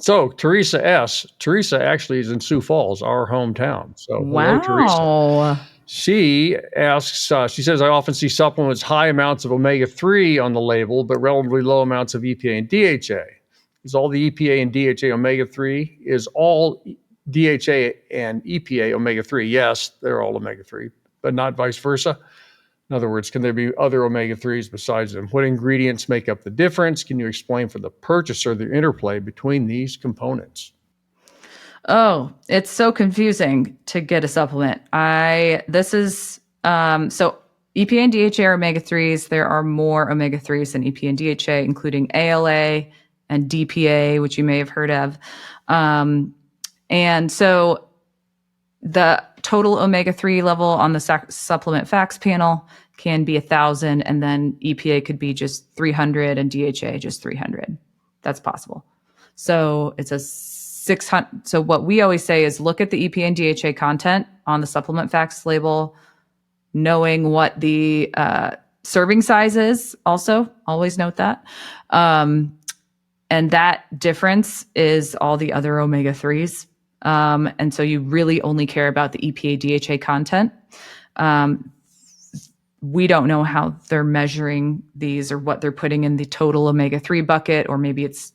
So Teresa actually is in Sioux Falls, our hometown. So hello, Teresa. Wow. She asks, she says, I often see supplements high amounts of omega-3 on the label, but relatively low amounts of EPA and DHA. Is all the EPA and DHA omega-3? Is all DHA and EPA omega-3? Yes, they're all omega-3, but not vice versa. In other words, can there be other omega-3s besides them? What ingredients make up the difference? Can you explain for the purchaser the interplay between these components? Oh, it's so confusing to get a supplement. So EPA and DHA are omega-3s. There are more omega-3s than EPA and DHA, including ALA and DPA, which you may have heard of. And so the total omega-3 level on the supplement facts panel can be 1,000, and then EPA could be just 300 and DHA just 300. That's possible. So it's a 600. So what we always say is look at the EPA and DHA content on the supplement facts label, knowing what the serving size is. Also, always note that. And that difference is all the other omega-3s. And so you really only care about the EPA DHA content. We don't know how they're measuring these or what they're putting in the total omega-3 bucket, or maybe it's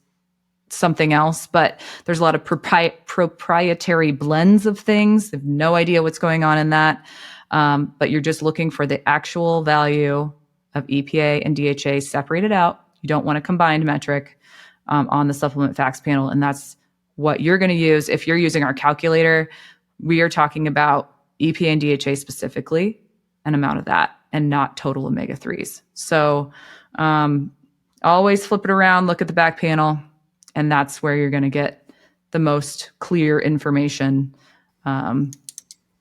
something else, but there's a lot of proprietary blends of things. They have no idea what's going on in that. But you're just looking for the actual value of EPA and DHA separated out. You don't want a combined metric on the supplement facts panel. And that's what you're going to use. If you're using our calculator, we are talking about EPA and DHA specifically, an amount of that, and not total omega-3s. So always flip it around, look at the back panel, and that's where you're going to get the most clear information. But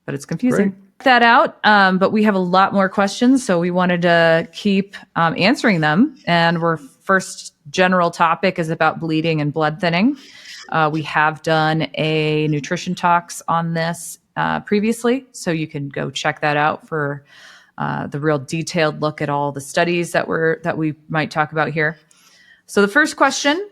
it's confusing. Great. That out, but we have a lot more questions, so we wanted to keep answering them. And our first general topic is about bleeding and blood thinning. We have done a nutrition talks on this previously, so you can go check that out for the real detailed look at all the studies that we might talk about here. So the first question,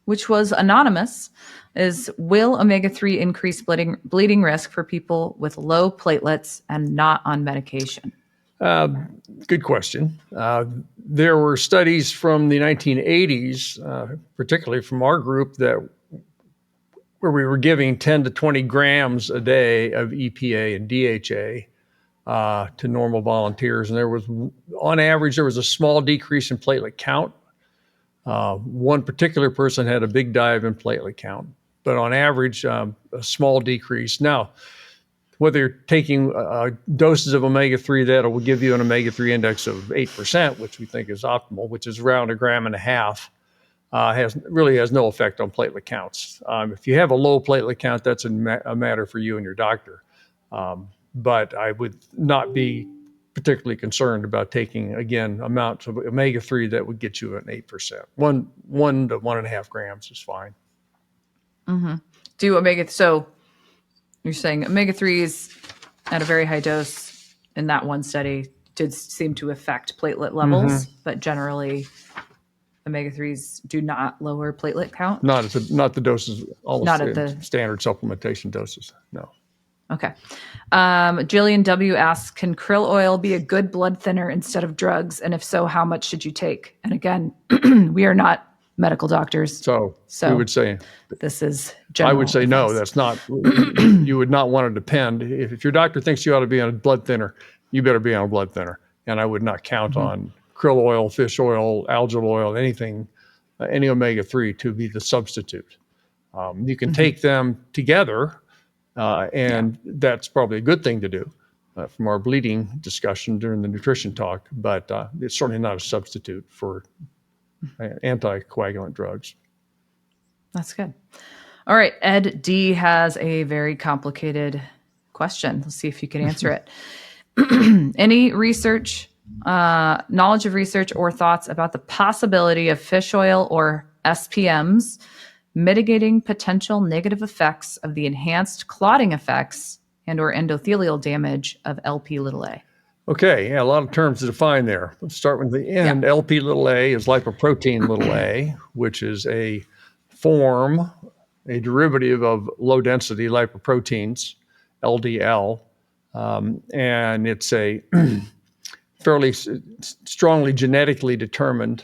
which was anonymous, is will omega-3 increase bleeding risk for people with low platelets and not on medication? Good question. There were studies from the 1980s, particularly from our group, where we were giving 10 to 20 grams a day of EPA and DHA to normal volunteers. And on average, there was a small decrease in platelet count. One particular person had a big dive in platelet count, but on average, a small decrease. Now, whether you're taking doses of omega-3 that will give you an omega-3 index of 8%, which we think is optimal, which is around 1.5 grams, really has no effect on platelet counts. If you have a low platelet count, that's a matter for you and your doctor. But I would not be particularly concerned about taking, again, amounts of omega-3 that would get you an 8%. 1 to 1.5 grams is fine. Mm-hmm. So you're saying omega-3s at a very high dose in that one study did seem to affect platelet levels, but generally omega-3s do not lower platelet count? Not the doses, not at the standard supplementation doses, no. Okay. Jillian W. asks, can krill oil be a good blood thinner instead of drugs? And if so, how much should you take? And again, we are not medical doctors. So we would say, this is general I would say advice. no, that's not, you would not want to depend. If your doctor thinks you ought to be on a blood thinner, you better be on a blood thinner. And I would not count on krill oil, fish oil, algal oil, anything, any omega-3 to be the substitute. You can take them together, and that's probably a good thing to do from our bleeding discussion during the nutrition talk, but it's certainly not a substitute for anticoagulant drugs. That's good. All right. Ed D has a very complicated question. Let's see if you can answer it. Any research, knowledge of research or thoughts about the possibility of fish oil or SPMs mitigating potential negative effects of the enhanced clotting effects and or endothelial damage of LP(a)? Okay, a lot of terms to define there. Let's start with the end. Yeah. LP(a) is lipoprotein(a), which is a form a derivative of low-density lipoproteins, LDL, and it's a fairly strongly genetically determined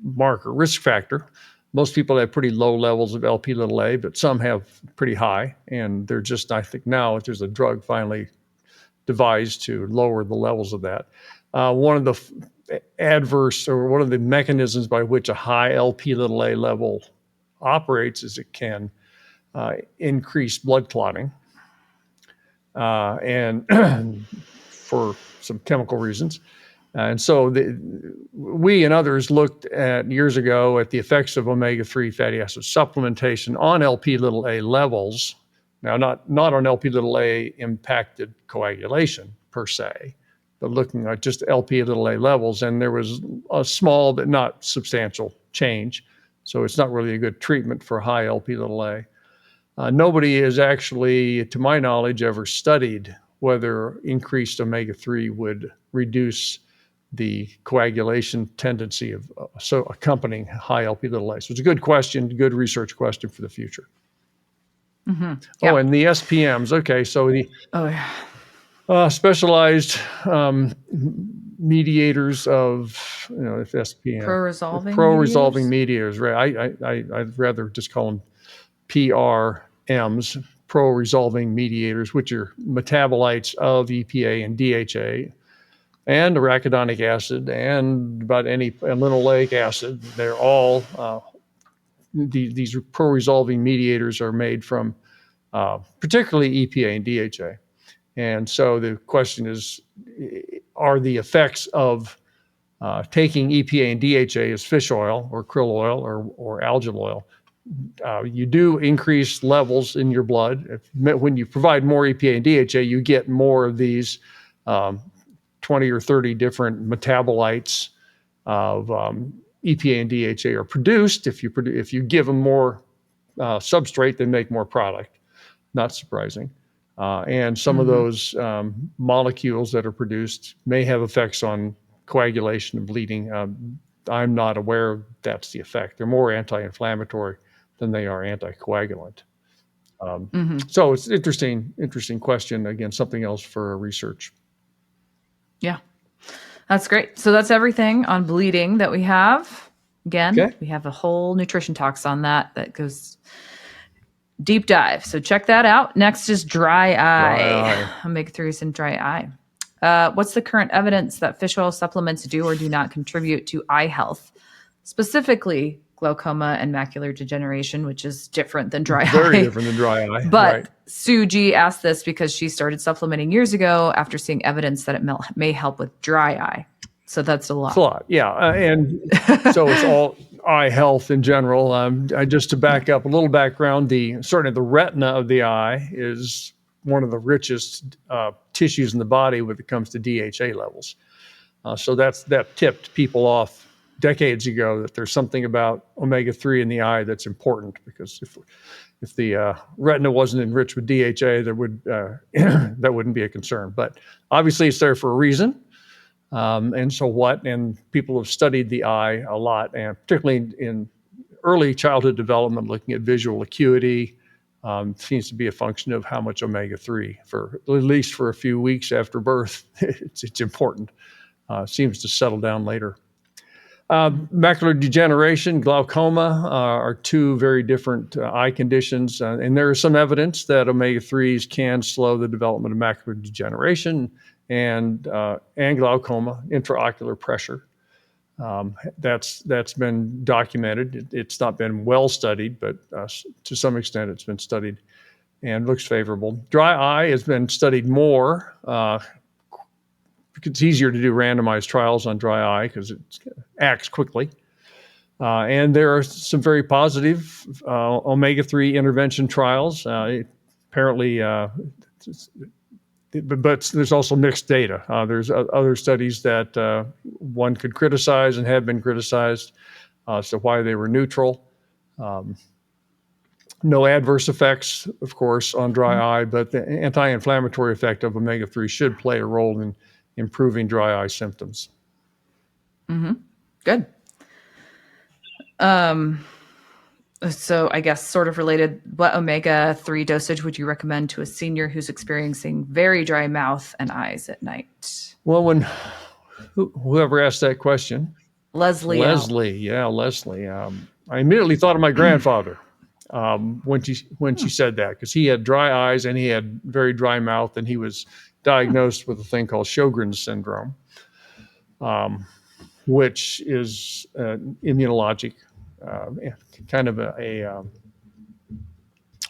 marker, risk factor. Most people have pretty low levels of Lp(a), but some have pretty high, and they're just, I think now there's a drug finally devised to lower the levels of that. One of the adverse, or one of the mechanisms by which a high Lp(a) level operates is it can increase blood clotting, and for some chemical reasons. And so we and others looked at years ago at the effects of omega-3 fatty acid supplementation on Lp(a) levels. Now, not on Lp(a) impacted coagulation per se, but looking at just Lp(a) levels, and there was a small but not substantial change. So it's not really a good treatment for high Lp(a). Nobody has actually, to my knowledge, ever studied whether increased omega-3 would reduce the coagulation tendency of so accompanying high Lp(a). So it's a good question, good research question for the future. Mm-hmm. Yeah. Oh, and the SPMs. Okay, so the specialized mediators of, if SPM, pro-resolving mediators. Right. I'd rather just call them PRMs, pro-resolving mediators, which are metabolites of EPA and DHA, and arachidonic acid, and about any linoleic acid. They're all, these pro-resolving mediators are made from particularly EPA and DHA. And so the question is, are the effects of taking EPA and DHA as fish oil or krill oil or algal oil, you do increase levels in your blood. When you provide more EPA and DHA, you get more of these 20 or 30 different metabolites of EPA and DHA are produced. If you give them more substrate, they make more product. Not surprising. And some of those molecules that are produced may have effects on coagulation and bleeding. I'm not aware that's the effect. They're more anti-inflammatory than they are anticoagulant. So it's interesting question. Again, something else for research. Yeah, that's great. So that's everything on bleeding that we have. Again, we have a whole nutrition talks on that goes deep dive. So check that out. Next is dry eye. Omega-3s in dry eye. What's the current evidence that fish oil supplements do or do not contribute to eye health, specifically glaucoma and macular degeneration, which is different than dry eye. Very different than dry eye. But Sue G asked this because she started supplementing years ago after seeing evidence that it may help with dry eye. So that's a lot. It's a lot, yeah. And so it's all eye health in general. Just to back up a little background, certainly the retina of the eye is one of the richest tissues in the body when it comes to DHA levels. So that tipped people off decades ago that there's something about omega-3 in the eye that's important, because if the retina wasn't enriched with DHA, there would that wouldn't be a concern. But obviously, it's there for a reason. And so what? And people have studied the eye a lot, and particularly in early childhood development, looking at visual acuity. Seems to be a function of how much omega-3 at least for a few weeks after birth. It's important. Seems to settle down later. Macular degeneration, glaucoma are two very different eye conditions, and there is some evidence that omega-3s can slow the development of macular degeneration and glaucoma, intraocular pressure. That's been documented. It's not been well studied, but to some extent it's been studied and looks favorable. Dry eye has been studied more. It's easier to do randomized trials on dry eye because it acts quickly. And there are some very positive omega-3 intervention trials. Apparently, but there's also mixed data. There's other studies that one could criticize and have been criticized as to why they were neutral. No adverse effects, of course, on dry eye, but the anti-inflammatory effect of omega-3 should play a role in improving dry eye symptoms. Good. So I guess sort of related, what omega-3 dosage would you recommend to a senior who's experiencing very dry mouth and eyes at night? Well, when whoever asked that question, Leslie L. Leslie, yeah, Leslie. I immediately thought of my grandfather when she said that, because he had dry eyes and he had very dry mouth, and he was diagnosed with a thing called Sjogren's syndrome, which is immunologic, kind of a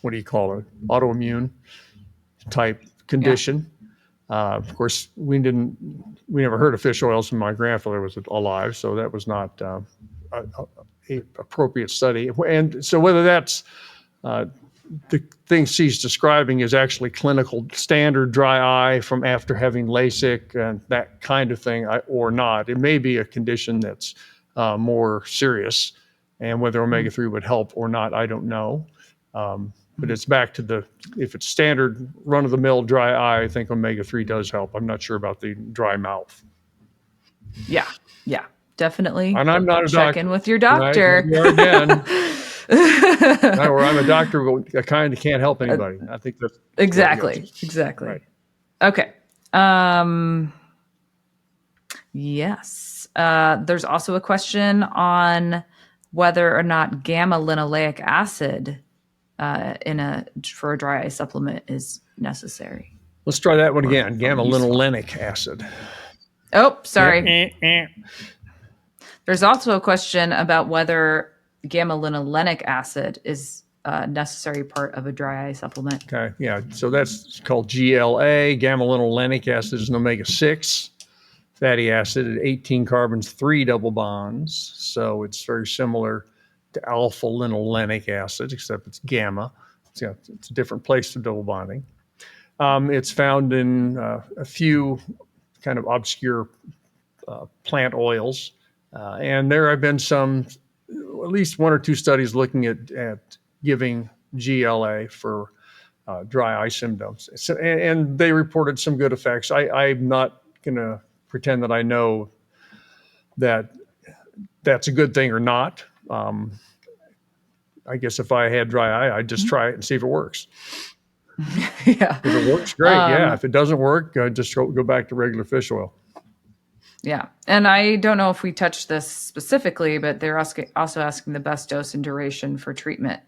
what do you call it? Autoimmune type condition. Of course, we never heard of fish oils when my grandfather was alive, so that was not a appropriate study. And so whether that's the thing she's describing is actually clinical standard dry eye from after having LASIK and that kind of thing, or not, it may be a condition that's more serious, and whether omega-3 would help or not, I don't know. But it's back to if it's standard run-of-the-mill dry eye, I think omega-3 does help. I'm not sure about the dry mouth. Yeah, definitely. And I'm not a Check doctor. in with your doctor. Right? There again. Or I'm a doctor, but a kind that can't help anybody. I think that's exactly. Right. Okay. Yes. There's also a question on whether or not gamma-linoleic acid for a dry eye supplement is necessary. Let's try that one again. Gammalinolenic acid. Oh, sorry. There's also a question about whether gammalinolenic acid is a necessary part of a dry eye supplement. Okay, yeah. So that's called GLA. Gammalinolenic acid is an omega-6 fatty acid at 18 carbons, 3 double bonds. So it's very similar to alpha-linolenic acid, except it's gamma. So it's a different place for double bonding. It's found in a few kind of obscure plant oils. And there have been at least 1 or 2 studies looking at giving GLA for dry eye symptoms. So, and they reported some good effects. I'm not going to pretend that I know that that's a good thing or not. I guess if I had dry eye, I'd just try it and see if it works. Yeah. If it works, great. Yeah. If it doesn't work, just go back to regular fish oil. Yeah. And I don't know if we touched this specifically, but they're also asking the best dose and duration for treatment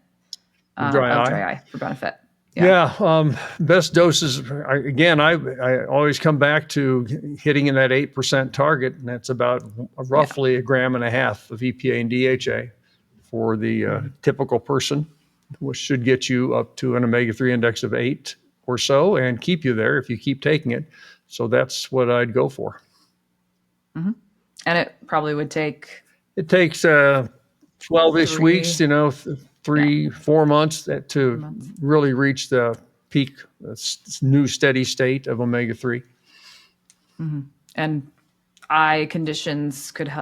of dry eye for benefit. Yeah. Best doses. I always come back to hitting in that 8% target, and that's about roughly 1.5 grams of EPA and DHA for the typical person, which should get you up to an omega-3 index of 8 or so and keep you there if you keep taking it. So that's what I'd go for. Mm-hmm. And it probably would take... It takes 12-ish weeks, 3-4 months to really reach the peak, new steady state of omega-3. Mm-hmm. And eye conditions could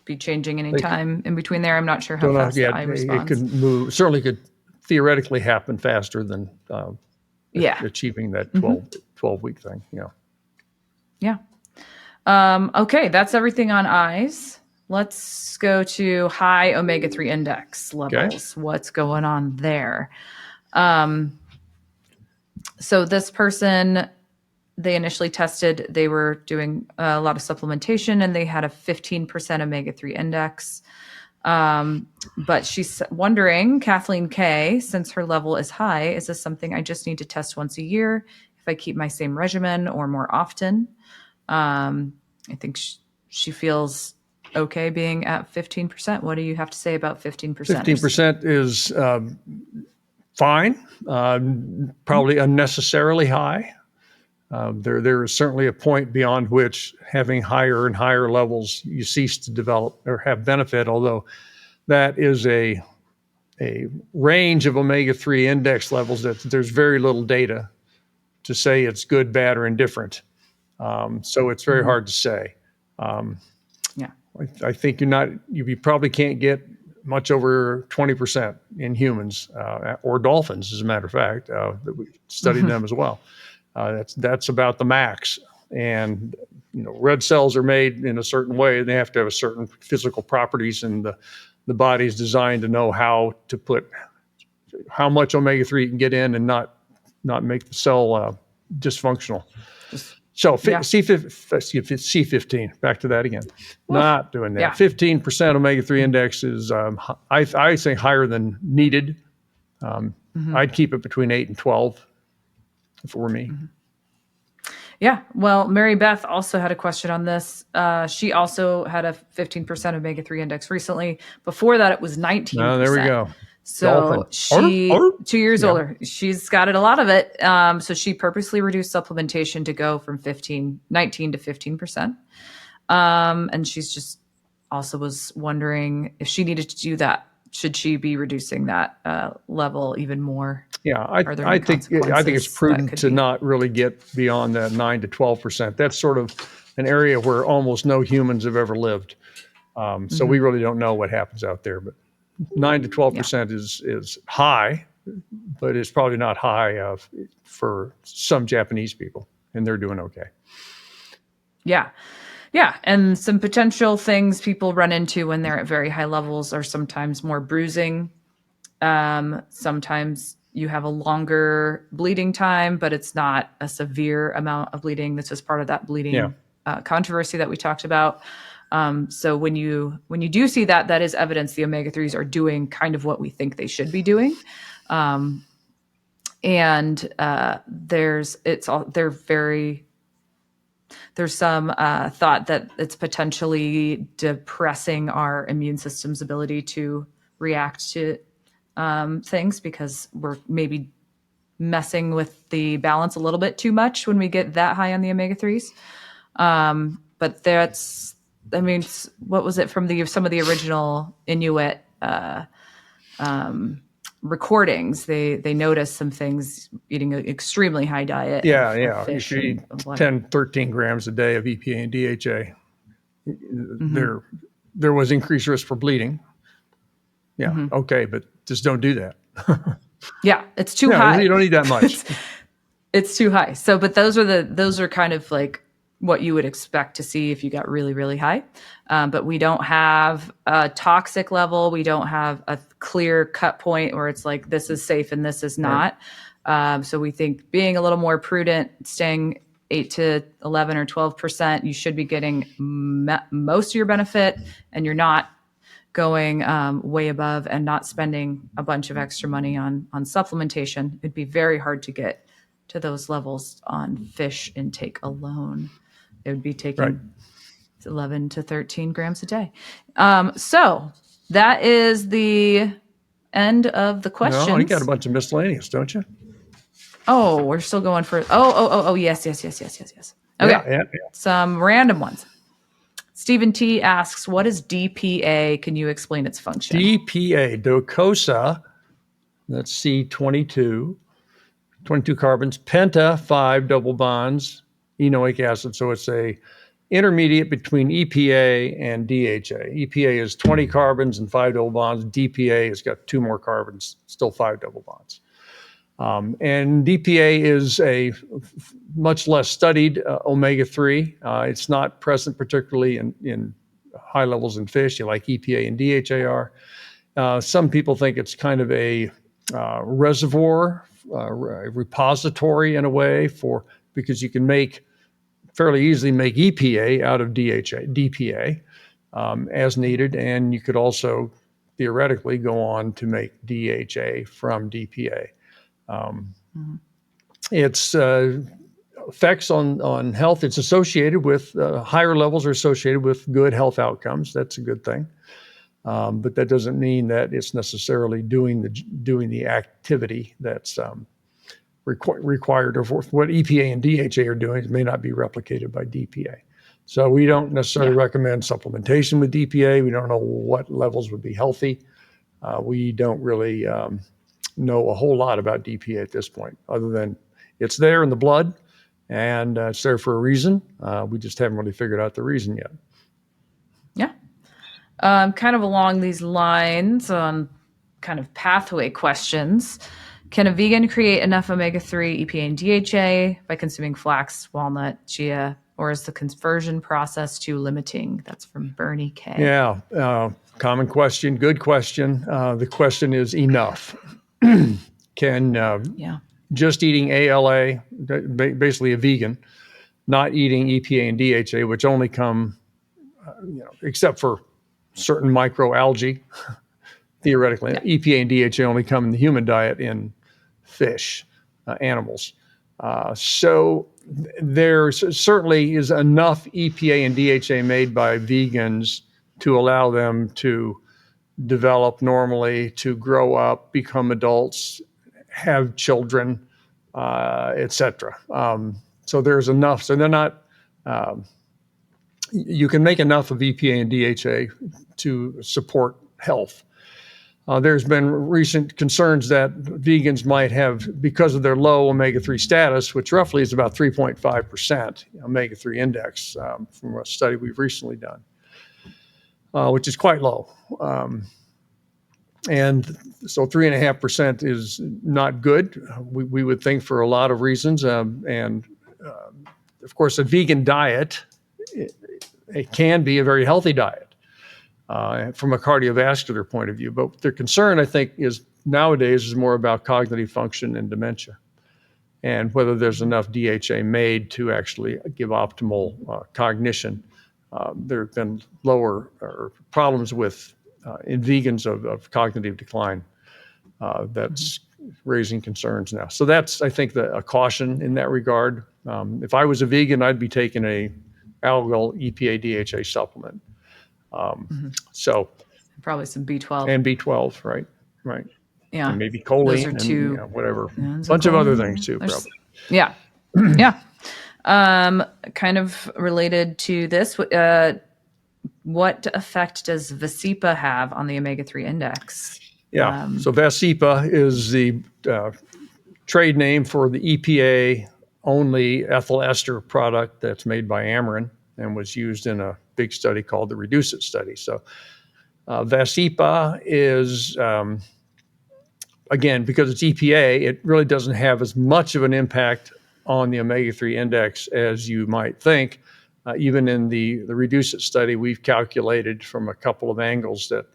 be changing anytime in between there. I'm not sure how fast the eye responds. It could move. Certainly could theoretically happen faster than achieving that 12-week thing. Yeah. Okay, that's everything on eyes. Let's go to high omega-3 index levels. Okay. What's going on there? So this person, they initially tested, they were doing a lot of supplementation, and they had a 15% omega-3 index. But she's wondering, Kathleen K., since her level is high, is this something I just need to test once a year if I keep my same regimen or more often? I think she feels okay being at 15%. What do you have to say about 15%? 15% is fine, probably unnecessarily high. There is certainly a point beyond which having higher and higher levels, you cease to develop or have benefit, although that is a range of omega-3 index levels that there's very little data to say it's good, bad, or indifferent. So it's very hard to say. I think you probably can't get much over 20% in humans or dolphins, as a matter of fact. That we studied them as well. That's about the max. And red cells are made in a certain way, and they have to have a certain physical properties, and the body's designed to know how much omega-3 you can get in and not make the cell dysfunctional. So C15, back to that again. Not doing that. 15% omega-3 index is, I say, higher than needed. I'd keep it between 8 and 12 if it were me. Yeah. Well, Mary Beth also had a question on this. She also had a 15% omega-3 index recently. Before that, it was 19%. Oh, there we go. So she, 2 years older, she's got a lot of it. So she purposely reduced supplementation to go from 19 to 15%. And she's just also was wondering if she needed to do that. Should she be reducing that level even more? Yeah, I think it's prudent to not really get beyond that 9 to 12%. That's sort of an area where almost no humans have ever lived. So we really don't know what happens out there. But 9 to 12% is high, but it's probably not high for some Japanese people, and they're doing okay. Yeah. Yeah. And some potential things people run into when they're at very high levels are sometimes more bruising. Sometimes you have a longer bleeding time, but it's not a severe amount of bleeding. This is part of that bleeding controversy that we talked about. So when you do see that, that is evidence the omega-3s are doing kind of what we think they should be doing. There's some thought that it's potentially depressing our immune system's ability to react to things because we're maybe messing with the balance a little bit too much when we get that high on the omega-3s. But that's, I mean, what was it from some of the original Inuit recordings? They noticed some things eating an extremely high diet. You should eat 10, 13 grams a day of EPA and DHA. There was increased risk for bleeding. Okay, but just don't do that. It's too high. You don't need that much. It's too high. So, but those are kind of like what you would expect to see if you got really, really high. But we don't have a toxic level. We don't have a clear cut point where it's like, this is safe and this is not. So we think being a little more prudent, staying 8 to 11 or 12%, you should be getting most of your benefit, and you're not going way above and not spending a bunch of extra money on supplementation. It'd be very hard to get to those levels on fish intake alone. It would be taking 11 to 13 grams a day. So that is the end of the questions. No, you got a bunch of miscellaneous, don't you? Oh, we're still going for, yes. Okay. Yeah. Some random ones. Stephen T asks, what is DPA? Can you explain its function? DPA, docosahexaene, that's C22, 22 carbons, penta, 5 double bonds, enoic acid. So it's a intermediate between EPA and DHA. EPA is 20 carbons and 5 double bonds. DPA has got 2 more carbons, still 5 double bonds. And DPA is a much less studied omega-3. It's not present particularly in high levels in fish, like EPA and DHA are. Some people think it's kind of a reservoir, a repository in a way, because you can fairly easily make EPA out of DPA as needed, and you could also theoretically go on to make DHA from DPA. Its effects on health, it's associated with higher levels are associated with good health outcomes. That's a good thing. But that doesn't mean that it's necessarily doing the activity that's required, or what EPA and DHA are doing may not be replicated by DPA. So we don't necessarily recommend supplementation with DPA. We don't know what levels would be healthy. We don't really know a whole lot about DPA at this point, other than it's there in the blood and it's there for a reason. We just haven't really figured out the reason yet. Yeah. Kind of along these lines on kind of pathway questions. Can a vegan create enough omega-3, EPA, and DHA by consuming flax, walnut, chia, or is the conversion process too limiting? That's from Bernie K. Yeah. Common question, good question. The question is enough. Can just eating ALA, basically a vegan, not eating EPA and DHA, which only come, except for certain microalgae, theoretically, EPA and DHA only come in the human diet in fish, animals. So there certainly is enough EPA and DHA made by vegans to allow them to develop normally, to grow up, become adults, have children, etc. So there's enough. So they're not. You can make enough of EPA and DHA to support health. There's been recent concerns that vegans might have, because of their low omega-3 status, which roughly is about 3.5% omega-3 index from a study we've recently done, which is quite low. And so 3.5% is not good, we would think, for a lot of reasons. And of course, a vegan diet, it can be a very healthy diet from a cardiovascular point of view. But their concern, I think, is nowadays is more about cognitive function and dementia, and whether there's enough DHA made to actually give optimal cognition. There have been lower problems with in vegans of cognitive decline. That's raising concerns now. So that's, I think, a caution in that regard. If I was a vegan, I'd be taking a algal EPA DHA supplement. So probably some B12 and B12, right. Yeah, and maybe choline those are two, and whatever, bunch of other things too, probably. Yeah, yeah. Kind of related to this, what effect does Vasipa have on the omega-3 index? Yeah, so Vasipa is the trade name for the EPA only ethyl ester product that's made by Amarin and was used in a big study called the Reduce It study. So Vasipa is, again, because it's EPA, it really doesn't have as much of an impact on the omega-3 index as you might think. Even in the Reduce It study, we've calculated from a couple of angles that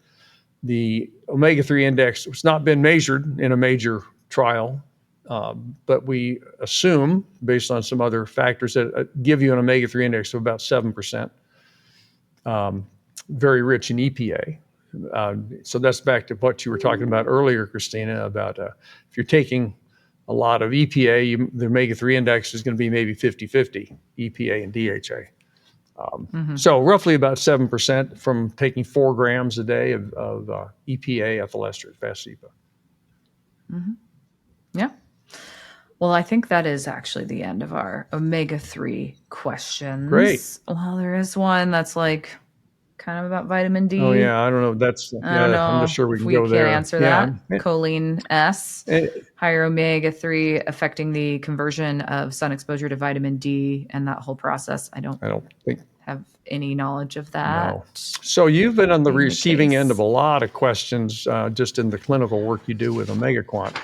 the omega-3 index has not been measured in a major trial, but we assume, based on some other factors, that give you an omega-3 index of about 7%, very rich in EPA. So that's back to what you were talking about earlier, Kristina, about if you're taking a lot of EPA, the omega-3 index is going to be maybe 50-50 EPA and DHA. So roughly about 7% from taking 4 grams a day of EPA ethyl ester, Vasipa. Yeah. Well, I think that is actually the end of our omega-3 questions. Great. Well, there is one that's like kind of about vitamin D. Oh yeah, I don't know. I don't know. I'm not sure we can go there. Can't answer that. Choline S, higher omega-3 affecting the conversion of sun exposure to vitamin D and that whole process. I don't think have any knowledge of that. No. So you've been on the receiving end of a lot of questions just in the clinical work you do with OmegaQuant.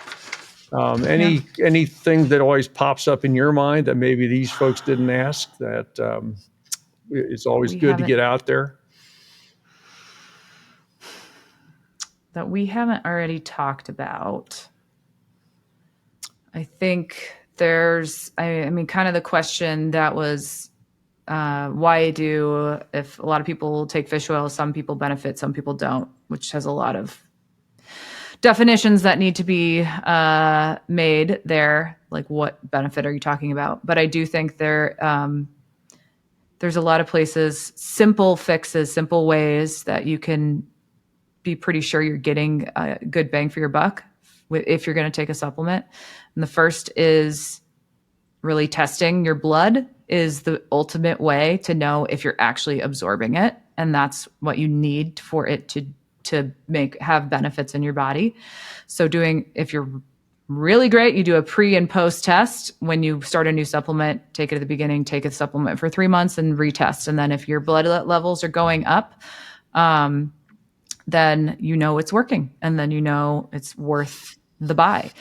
Anything that always pops up in your mind that maybe these folks didn't ask that it's always good to get out there? That we haven't already talked about. I think there's, kind of the question that was, if a lot of people take fish oil, some people benefit, some people don't, which has a lot of definitions that need to be made there. Like, what benefit are you talking about? But I do think there's a lot of places, simple fixes, simple ways that you can be pretty sure you're getting a good bang for your buck if you're going to take a supplement. And the first is really testing your blood is the ultimate way to know if you're actually absorbing it. And that's what you need for it to have benefits in your body. So if you're really great, you do a pre and post test. When you start a new supplement, take it at the beginning, take a supplement for 3 months and retest. And then if your blood levels are going up, then you know it's working, and then you know it's worth the buy.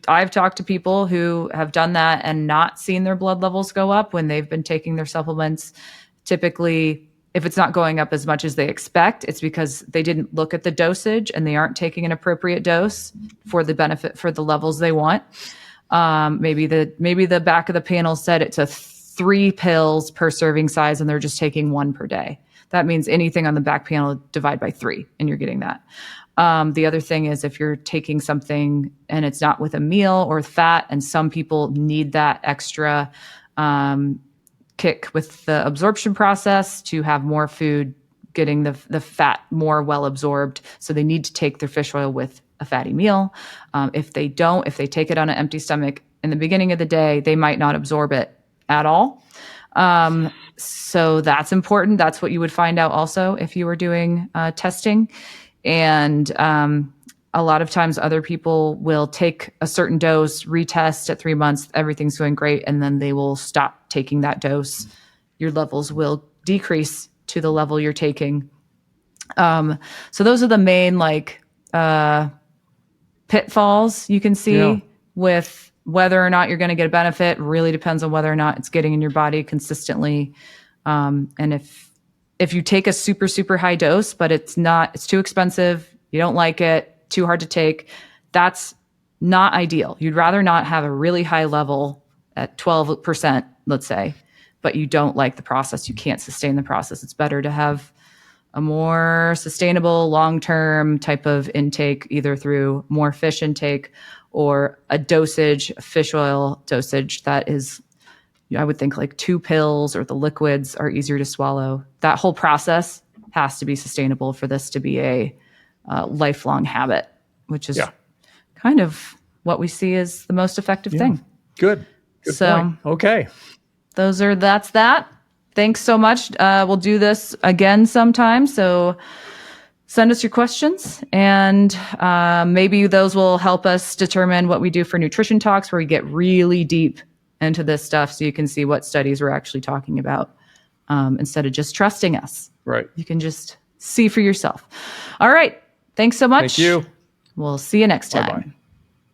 I've talked to people who have done that and not seen their blood levels go up when they've been taking their supplements. Typically, if it's not going up as much as they expect, it's because they didn't look at the dosage and they aren't taking an appropriate dose for the benefit for the levels they want. Maybe the back of the panel said it's a 3 pills per serving size and they're just taking 1 per day. That means anything on the back panel divide by 3 and you're getting that. The other thing is if you're taking something and it's not with a meal or fat, and some people need that extra kick with the absorption process to have more food getting the fat more well absorbed. So they need to take their fish oil with a fatty meal. If they take it on an empty stomach in the beginning of the day, they might not absorb it at all. So that's important. That's what you would find out also if you were doing testing. And a lot of times other people will take a certain dose, retest at 3 months, everything's going great, and then they will stop taking that dose. Your levels will decrease to the level you're taking. So those are the main pitfalls you can see with whether or not you're going to get a benefit. Really depends on whether or not it's getting in your body consistently. And if you take a super, super high dose, but it's too expensive, you don't like it, too hard to take, that's not ideal. You'd rather not have a really high level at 12%, let's say, but you don't like the process. You can't sustain the process. It's better to have a more sustainable long-term type of intake, either through more fish intake or a fish oil dosage that is, I would think, like 2 pills, or the liquids are easier to swallow. That whole process has to be sustainable for this to be a lifelong habit, which is kind of what we see as the most effective thing. Good point. Okay. That's that. Thanks so much. We'll do this again sometime. So send us your questions, and maybe those will help us determine what we do for nutrition talks, where we get really deep into this stuff so you can see what studies we're actually talking about instead of just trusting us. Right. You can just see for yourself. All right. Thanks so much. Thank you. We'll see you next time. Bye-bye.